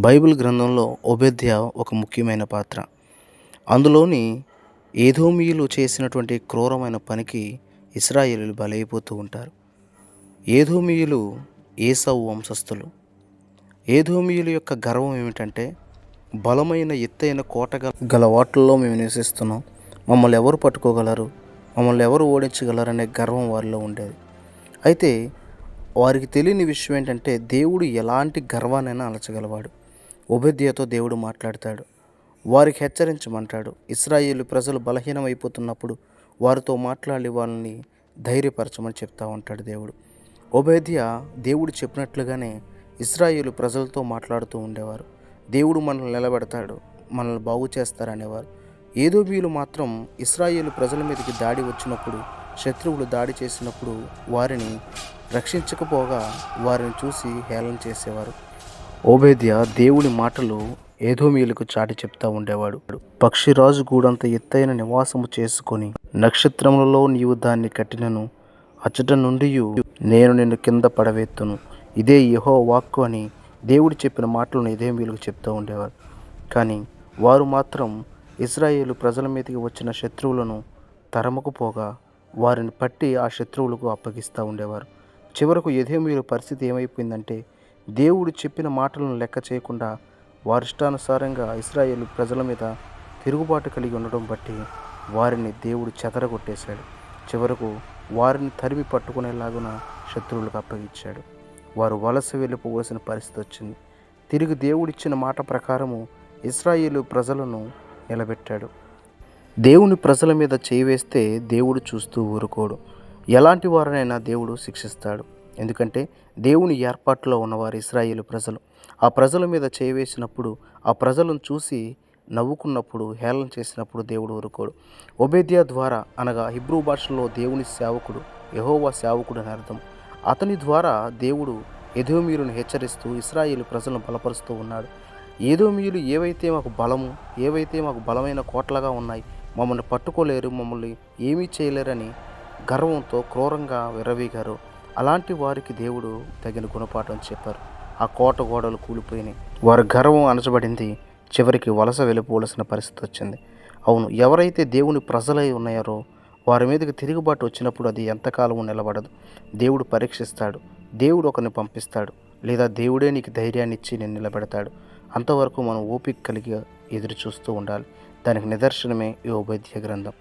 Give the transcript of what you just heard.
Bible గ్రంథంలో ఓబేద్య ఒక ముఖ్యమైన పాత్ర. అందులోని ఏదోమీయులు చేసినటువంటి క్రూరమైన పనికి ఇశ్రాయేలీయులు బలైపోతూ ఉంటారు. ఏదోమీయులు ఏశావు వంశస్థులు. ఏదోమీయుల యొక్క గర్వం ఏమిటంటే, బలమైన ఎత్తైన కోట గల వాటిల్లో మేము నివసిస్తున్నాం, మమ్మల్ని ఎవరు పట్టుకోగలరు, మమ్మల్ని ఎవరు ఓడించగలరనే గర్వం వారిలో ఉండేది. అయితే వారికి తెలియని విషయం ఏంటంటే, దేవుడు ఎలాంటి గర్వాన్నైనా అణచగలవాడు. ఓబేద్యతో దేవుడు మాట్లాడతాడు, వారికి హెచ్చరించమంటాడు. ఇశ్రాయేలు ప్రజలు బలహీనమైపోతున్నప్పుడు వారితో మాట్లాడి వాళ్ళని ధైర్యపరచమని చెప్తా ఉంటాడు దేవుడు. ఓబేద్య దేవుడు చెప్పినట్లుగానే ఇశ్రాయేలు ప్రజలతో మాట్లాడుతూ ఉండేవారు. దేవుడు మనల్ని నిలబెడతాడు, మనల్ని బాగు చేస్తారనేవారు. ఏదోమీయులు మాత్రం ఇశ్రాయేలు ప్రజల మీదకి దాడి వచ్చినప్పుడు, శత్రువులు దాడి చేసినప్పుడు వారిని రక్షించకపోగా వారిని చూసి హేళన చేసేవారు. ఓబేద్య దేవుడి మాటలు ఏదోమీయులకు చాటి చెప్తా ఉండేవాడు. పక్షిరాజు గూడంత ఎత్తైన నివాసము చేసుకొని నక్షత్రములలో నీవు దాన్ని కట్టినను, అచ్చట నుండి నేను నిన్ను కింద పడవేత్తును, ఇదే యెహోవా వాక్కు అని దేవుడు చెప్పిన మాటలను ఏదోమీయులకు చెప్తూ ఉండేవారు. కానీ వారు మాత్రం ఇశ్రాయేలు ప్రజల మీదకి వచ్చిన శత్రువులను తరమకపోగా వారిని పట్టి ఆ శత్రువులకు అప్పగిస్తూ ఉండేవారు. చివరకు ఏదోమీయుల పరిస్థితి ఏమైపోయిందంటే, దేవుడు చెప్పిన మాటలను లెక్క చేయకుండా వారిష్టానుసారంగా ఇశ్రాయేలు ప్రజల మీద తిరుగుబాటు కలిగి ఉండడం బట్టి వారిని దేవుడు చెదరగొట్టేశాడు. చివరకు వారిని తరిమి పట్టుకునేలాగున శత్రువులకు అప్పగించాడు. వారు వలస వెళ్ళిపోవలసిన పరిస్థితి వచ్చింది. తిరిగి దేవుడిచ్చిన మాట ప్రకారము ఇశ్రాయేలు ప్రజలను నిలబెట్టాడు. దేవుని ప్రజల మీద చేయి వేస్తే దేవుడు చూస్తూ ఊరుకోడు. ఎలాంటి వారినైనా దేవుడు శిక్షిస్తాడు. ఎందుకంటే దేవుని ఏర్పాటులో ఉన్నవారు ఇశ్రాయేలు ప్రజలు. ఆ ప్రజల మీద చేయి వేసినప్పుడు, ఆ ప్రజలను చూసి నవ్వుకున్నప్పుడు, హేళన చేసినప్పుడు దేవుడు ఊరుకోడు. ఓబేద్య ద్వారా, అనగా హిబ్రూ భాషలో దేవుని సేవకుడు, యెహోవా సేవకుడు అని అర్థం. అతని ద్వారా దేవుడు ఏదోమీయులను హెచ్చరిస్తూ ఇశ్రాయేలు ప్రజలను బలపరుస్తూ ఉన్నాడు. ఏదోమీయులు ఏవైతే మాకు బలమైన కోటలుగా ఉన్నాయి, మమ్మల్ని పట్టుకోలేరు, మమ్మల్ని ఏమీ చేయలేరని గర్వంతో క్రూరంగా విర్రవీగారు. అలాంటి వారికి దేవుడు తగిన గుణపాఠం చెప్పారు. ఆ కోట గోడలు కూలిపోయినాయి, వారి గర్వం అణచబడింది, చివరికి వలస వెళ్ళిపోవలసిన పరిస్థితి వచ్చింది. అవును, ఎవరైతే దేవుని ప్రజలై ఉన్నారో వారి మీదకి తిరుగుబాటు వచ్చినప్పుడు అది ఎంతకాలము నిలబడదు. దేవుడు పరీక్షిస్తాడు, దేవుడు ఒకరిని పంపిస్తాడు, లేదా దేవుడే నీకు ధైర్యాన్ని ఇచ్చి నేను నిలబెడతాడు. అంతవరకు మనం ఓపిక కలిగి ఎదురు చూస్తూ ఉండాలి. దానికి నిదర్శనమే ఈ ఓబేద్య గ్రంథం.